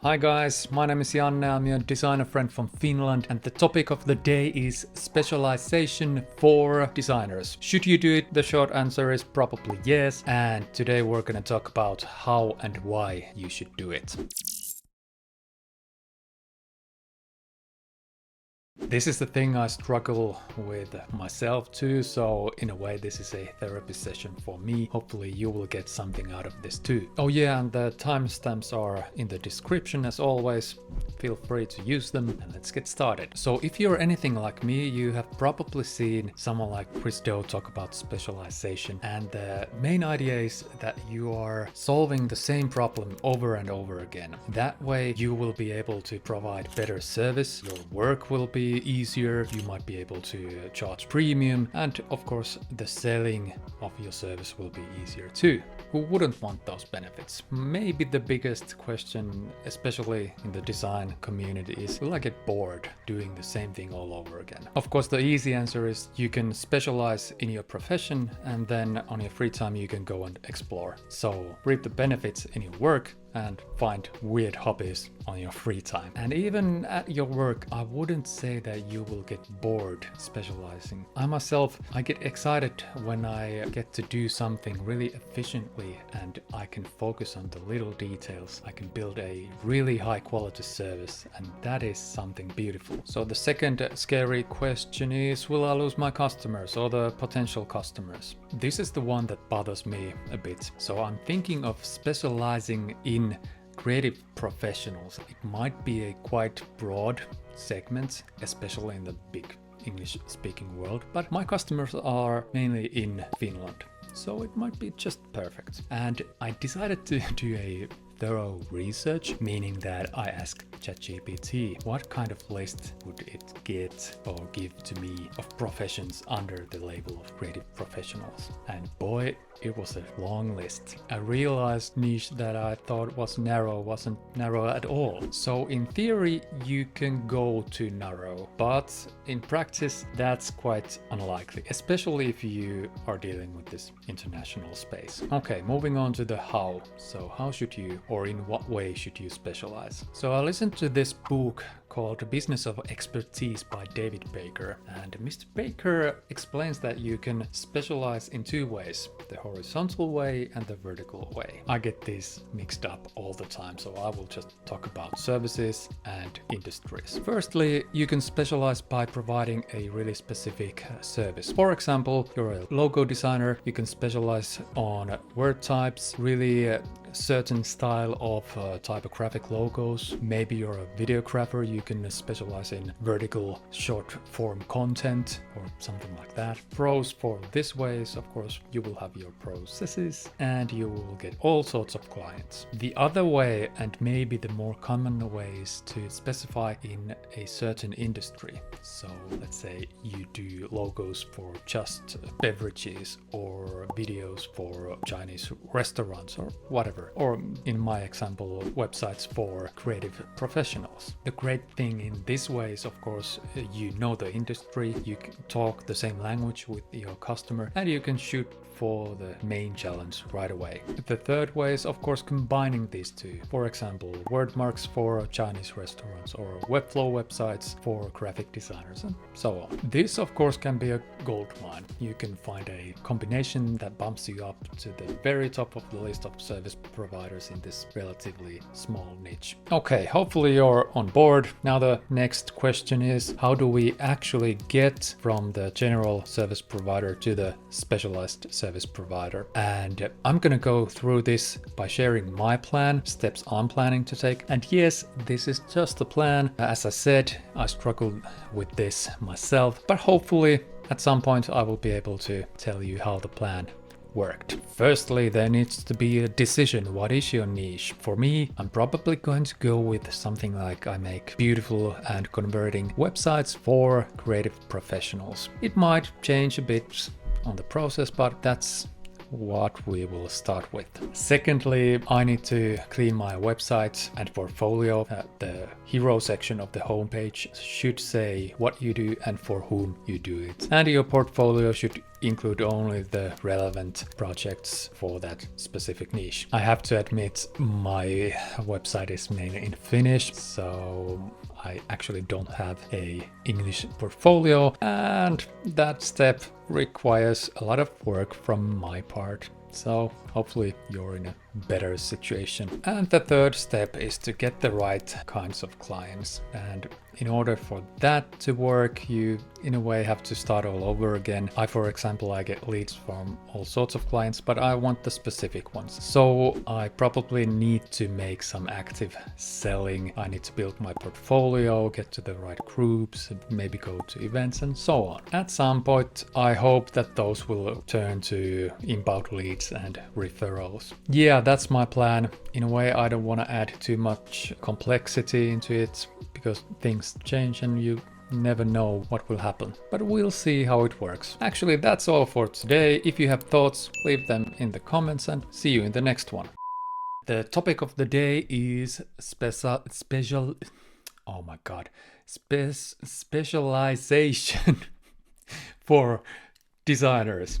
Hi guys, my name is Janne, I'm your designer friend from Finland, and the topic of the day is specialization for designers. Should you do it? The short answer is probably yes, and today we're gonna talk about how and why you should do it. This is the thing I struggle with myself too, so in a way this is a therapy session for me. Hopefully you will get something out of this too. Oh yeah, and the timestamps are in the description as always. Feel free to use them and let's get started. So if you're anything like me, you have probably seen someone like Chris Do talk about specialization, and the main idea is that you are solving the same problem over and over again. That way you will be able to provide better service, your work will be easier, you might be able to charge premium, and of course the selling of your service will be easier too. Who wouldn't want those benefits? Maybe the biggest question, especially in the design community, is will I get bored doing the same thing all over again? Of course the easy answer is you can specialize in your profession and then on your free time you can go and explore. So reap the benefits in your work and find weird hobbies on your free time. And even at your work, I wouldn't say that you will get bored specializing. I myself, I get excited when I get to do something really efficiently and I can focus on the little details. I can build a really high quality service, and that is something beautiful. So the second scary question is, will I lose my customers or the potential customers? This is the one that bothers me a bit. So I'm thinking of specializing in creative professionals. It might be a quite broad segment, especially in the big English-speaking world, but my customers are mainly in Finland, so it might be just perfect. And I decided to do a thorough research, meaning that I asked ChatGPT what kind of list would it get or give to me of professions under the label of creative professionals. And boy, it was a long list. A realized niche that I thought was narrow wasn't narrow at all. So in theory, you can go to narrow, but in practice, that's quite unlikely, especially if you are dealing with this international space. Okay, moving on to the how. So how should you, or in what way should you specialize? So I listened to this book called Business of Expertise by David Baker, and Mr. Baker explains that you can specialize in two ways, the horizontal way and the vertical way. I get these mixed up all the time, so I will just talk about services and industries. Firstly, you can specialize by providing a really specific service. For example, you're a logo designer, you can specialize on word types, really certain style of typographic logos. Maybe you're a videographer, you can specialize in vertical short form content or something like that. Pros for this way is, of course, you will have your processes and you will get all sorts of clients. The other way, and maybe the more common way, is to specify in a certain industry. So let's say you do logos for just beverages or videos for Chinese restaurants or whatever. Or in my example, websites for creative professionals. The great thing in this way is, of course, you know the industry, you can talk the same language with your customer, and you can shoot for the main challenge right away. The third way is, of course, combining these two. For example, word marks for Chinese restaurants or Webflow websites for graphic designers and so on. This, of course, can be a gold mine. You can find a combination that bumps you up to the very top of the list of service providers in this relatively small niche. Okay, hopefully you're on board. Now the next question is, how do we actually get from the general service provider to the specialized service provider? And I'm gonna go through this by sharing my plan, steps I'm planning to take. And yes, this is just a plan. As I said, I struggled with this myself, but hopefully at some point I will be able to tell you how the plan worked. Firstly, there needs to be a decision. What is your niche? For me, I'm probably going to go with something like I make beautiful and converting websites for creative professionals. It might change a bit on the process, but that's what we will start with. Secondly, I need to clean my website and portfolio. The hero section of the homepage should say what you do and for whom you do it. And your portfolio should include only the relevant projects for that specific niche. I have to admit, my website is mainly in Finnish, so I actually don't have a English portfolio, and that step requires a lot of work from my part. So hopefully you're in a better situation. And the third step is to get the right kinds of clients. And in order for that to work, you in a way have to start all over again. For example, I get leads from all sorts of clients, but I want the specific ones. So I probably need to make some active selling. I need to build my portfolio, get to the right groups, maybe go to events and so on. At some point, I hope that those will turn to inbound leads and referrals. Yeah, that's my plan. In a way, I don't want to add too much complexity into it because things change and you never know what will happen. But we'll see how it works. Actually, that's all for today. If you have thoughts, leave them in the comments and see you in the next one. The topic of the day is specialization for designers.